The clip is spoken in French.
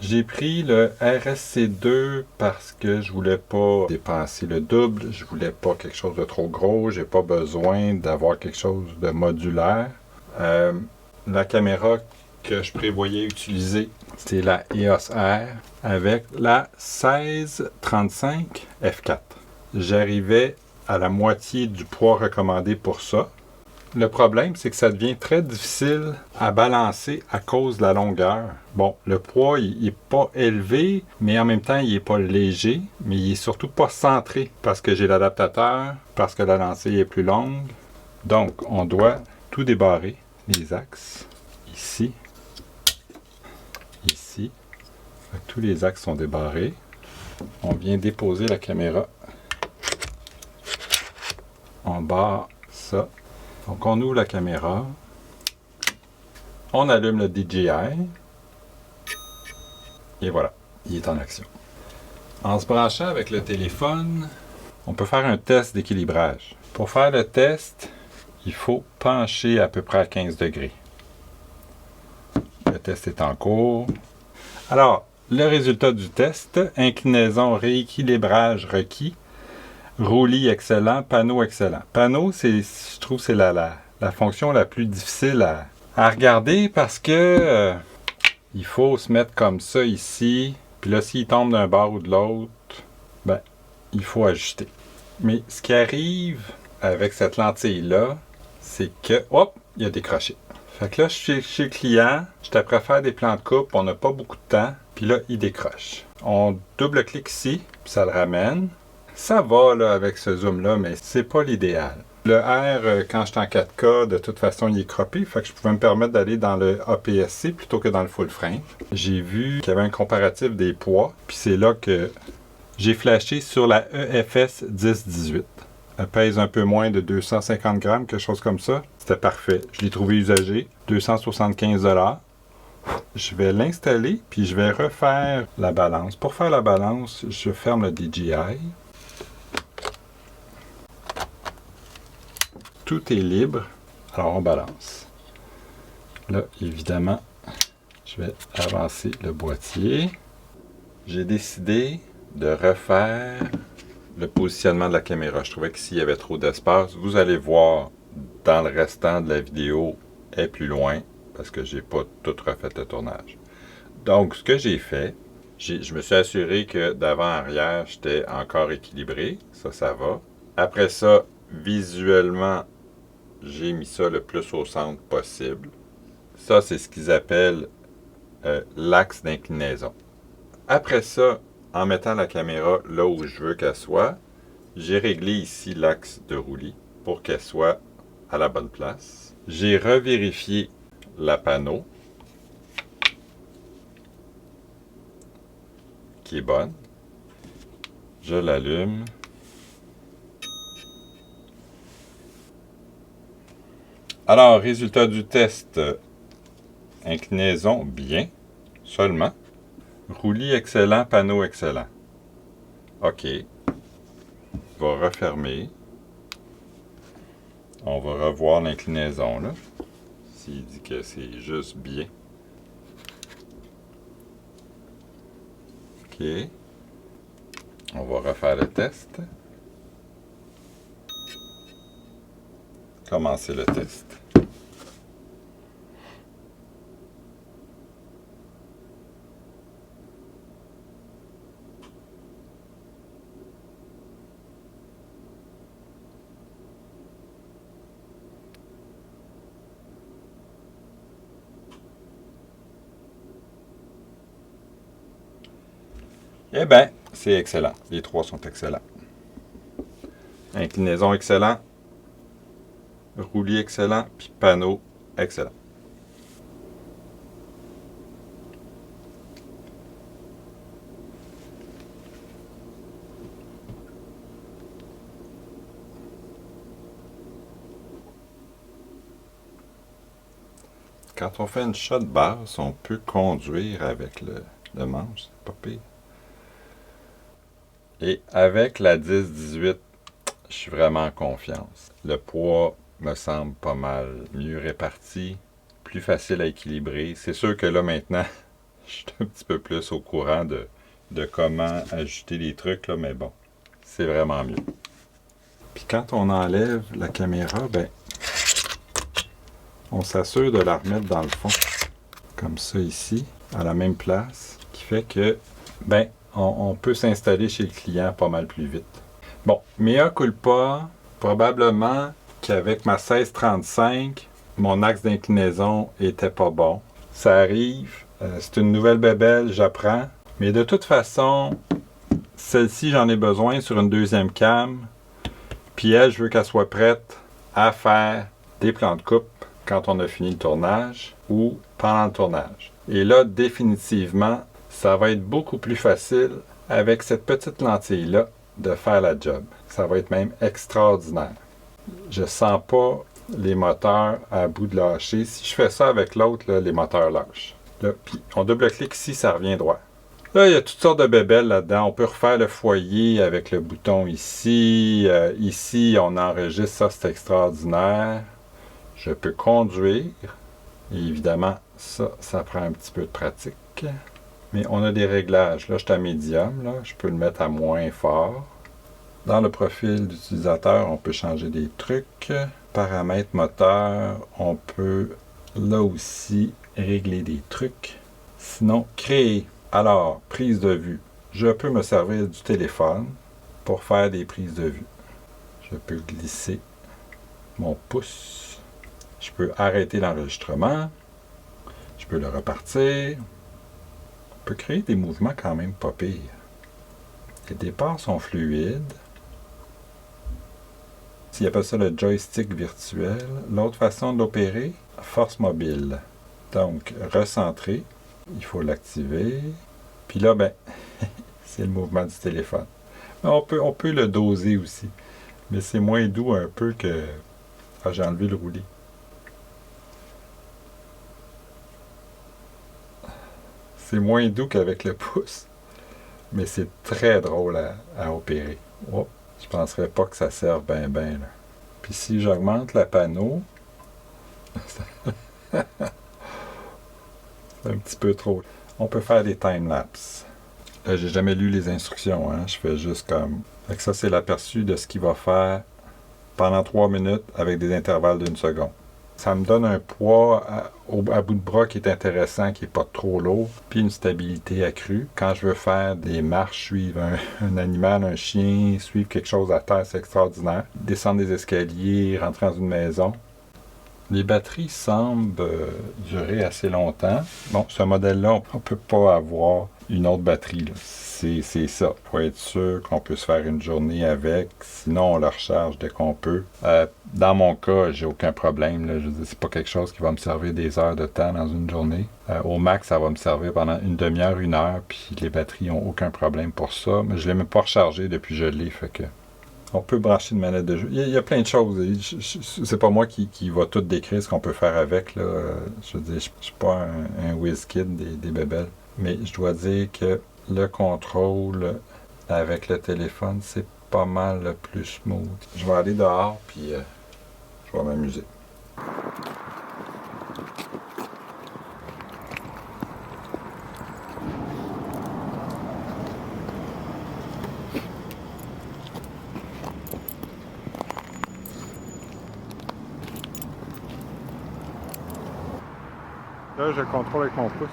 J'ai pris le RSC2 parce que je voulais pas dépenser le double, je voulais pas quelque chose de trop gros, j'ai pas besoin d'avoir quelque chose de modulaire. La caméra que je prévoyais utiliser, c'est la EOS R avec la 1635 f4. J'arrivais à la moitié du poids recommandé pour ça. Le problème, c'est que ça devient très difficile à balancer à cause de la longueur. Bon, le poids, il n'est pas élevé, mais en même temps, il n'est pas léger, mais il est surtout pas centré parce que j'ai l'adaptateur, parce que la lancée est plus longue. Donc, on doit tout débarrer, les axes, ici, ici. Tous les axes sont débarrés. On vient déposer la caméra. On barre ça. Donc, on ouvre la caméra. On allume le DJI. Et voilà, il est en action. En se branchant avec le téléphone, on peut faire un test d'équilibrage. Pour faire le test, il faut pencher à peu près à 15 degrés. Le test est en cours. Alors, le résultat du test, inclinaison, rééquilibrage requis, roulis excellent, panneau excellent. Panneau, je trouve, c'est la fonction la plus difficile à regarder parce que il faut se mettre comme ça ici. Puis là, s'il tombe d'un bord ou de l'autre, ben, il faut ajuster. Mais ce qui arrive avec cette lentille-là, c'est que, hop, il a décroché. Fait que là, je suis chez le client, je t'apprends à faire des plans de coupe, on n'a pas beaucoup de temps, puis là, il décroche. On double-clique ici, puis ça le ramène. Ça va là avec ce zoom-là, mais c'est pas l'idéal. Le R, quand je suis en 4K, de toute façon, il est croppé, fait que je pouvais me permettre d'aller dans le APS-C plutôt que dans le full frame. J'ai vu qu'il y avait un comparatif des poids, puis c'est là que j'ai flashé sur la EFS 1018. Elle pèse un peu moins de 250 grammes, quelque chose comme ça. C'était parfait. Je l'ai trouvé usagé. 275 $. Je vais l'installer, puis je vais refaire la balance. Pour faire la balance, je ferme le DJI. Tout est libre. Alors, on balance. Là, évidemment, je vais avancer le boîtier. J'ai décidé de refaire le positionnement de la caméra. Je trouvais que s'il y avait trop d'espace, vous allez voir dans le restant de la vidéo est plus loin parce que j'ai pas tout refait le tournage. Donc, ce que j'ai fait, je me suis assuré que d'avant-arrière, j'étais encore équilibré. Ça va. Après ça, visuellement, j'ai mis ça le plus au centre possible. Ça, c'est ce qu'ils appellent l'axe d'inclinaison. Après ça, en mettant la caméra là où je veux qu'elle soit, j'ai réglé ici l'axe de roulis pour qu'elle soit à la bonne place. J'ai revérifié la panneau qui est bonne. Je l'allume. Alors, résultat du test, inclinaison bien, seulement. Roulis excellent, panneau excellent. OK. On va refermer. On va revoir l'inclinaison, là. S'il dit que c'est juste bien. OK. On va refaire le test. Commencer le test. Eh bien, c'est excellent. Les trois sont excellents. Inclinaison excellent. Roulis excellent. Puis panneau excellent. Quand on fait une shot basse, on peut conduire avec le manche. C'est pas pire. Et avec la 10-18, je suis vraiment en confiance. Le poids me semble pas mal mieux réparti, plus facile à équilibrer. C'est sûr que là maintenant, je suis un petit peu plus au courant de comment ajuster les trucs, là, mais bon, c'est vraiment mieux. Puis quand on enlève la caméra, ben, on s'assure de la remettre dans le fond, comme ça ici, à la même place, qui fait que, ben, on peut s'installer chez le client pas mal plus vite. Bon, mea culpa, probablement qu'avec ma 1635, mon axe d'inclinaison était pas bon. Ça arrive, c'est une nouvelle bébelle, j'apprends. Mais de toute façon, celle-ci, j'en ai besoin sur une deuxième cam. Puis elle, je veux qu'elle soit prête à faire des plans de coupe quand on a fini le tournage ou pendant le tournage. Et là, définitivement, ça va être beaucoup plus facile avec cette petite lentille-là de faire la job. Ça va être même extraordinaire. Je sens pas les moteurs à bout de lâcher. Si je fais ça avec l'autre, là, les moteurs lâchent. Là, puis on double-clique ici, ça revient droit. Là, il y a toutes sortes de bébelles là-dedans. On peut refaire le foyer avec le bouton ici. Ici, on enregistre, ça c'est extraordinaire. Je peux conduire. Et évidemment, ça prend un petit peu de pratique. Mais on a des réglages. Là, je suis à médium. Là. Je peux le mettre à moins fort. Dans le profil d'utilisateur, on peut changer des trucs. Paramètres moteur, on peut là aussi régler des trucs. Sinon, créer. Alors, prise de vue. Je peux me servir du téléphone pour faire des prises de vue. Je peux glisser mon pouce. Je peux arrêter l'enregistrement. Je peux le repartir. On peut créer des mouvements quand même pas pires. Les départs sont fluides. S'il appelle ça le joystick virtuel. L'autre façon de l'opérer, force mobile. Donc, recentrer. Il faut l'activer. Puis là, ben, c'est le mouvement du téléphone. On peut le doser aussi. Mais c'est moins doux un peu que... Ah, j'ai enlevé le roulis. C'est moins doux qu'avec le pouce. Mais c'est très drôle à opérer. Oh, je penserais pas que ça serve bien, bien, là. Puis si j'augmente la panneau... c'est un petit peu trop. On peut faire des time-lapse. Là, j'ai jamais lu les instructions, hein. Je fais juste comme... Fait que ça, c'est l'aperçu de ce qu'il va faire pendant 3 minutes avec des intervalles d'1 seconde. Ça me donne un poids à bout de bras qui est intéressant, qui n'est pas trop lourd, puis une stabilité accrue. Quand je veux faire des marches, suivre un animal, un chien, suivre quelque chose à terre, c'est extraordinaire. Descendre des escaliers, rentrer dans une maison. Les batteries semblent durer assez longtemps. Bon, ce modèle-là, on ne peut pas avoir une autre batterie, là. C'est ça. Il faut être sûr qu'on peut se faire une journée avec. Sinon, on la recharge dès qu'on peut. Dans mon cas, j'ai aucun problème, là. Je veux dire, c'est pas quelque chose qui va me servir des heures de temps dans une journée. Au max, ça va me servir pendant une demi-heure, 1 heure, puis les batteries n'ont aucun problème pour ça. Mais je ne l'ai même pas rechargé depuis que je l'ai, fait que... On peut brancher une manette de jeu. Il y a plein de choses. C'est pas moi qui va tout décrire ce qu'on peut faire avec, là. Je veux dire, je suis pas un whiz-kid des bébelles. Mais je dois dire que le contrôle avec le téléphone, c'est pas mal le plus smooth. Je vais aller dehors, puis je vais m'amuser. Là, je contrôle avec mon pouce.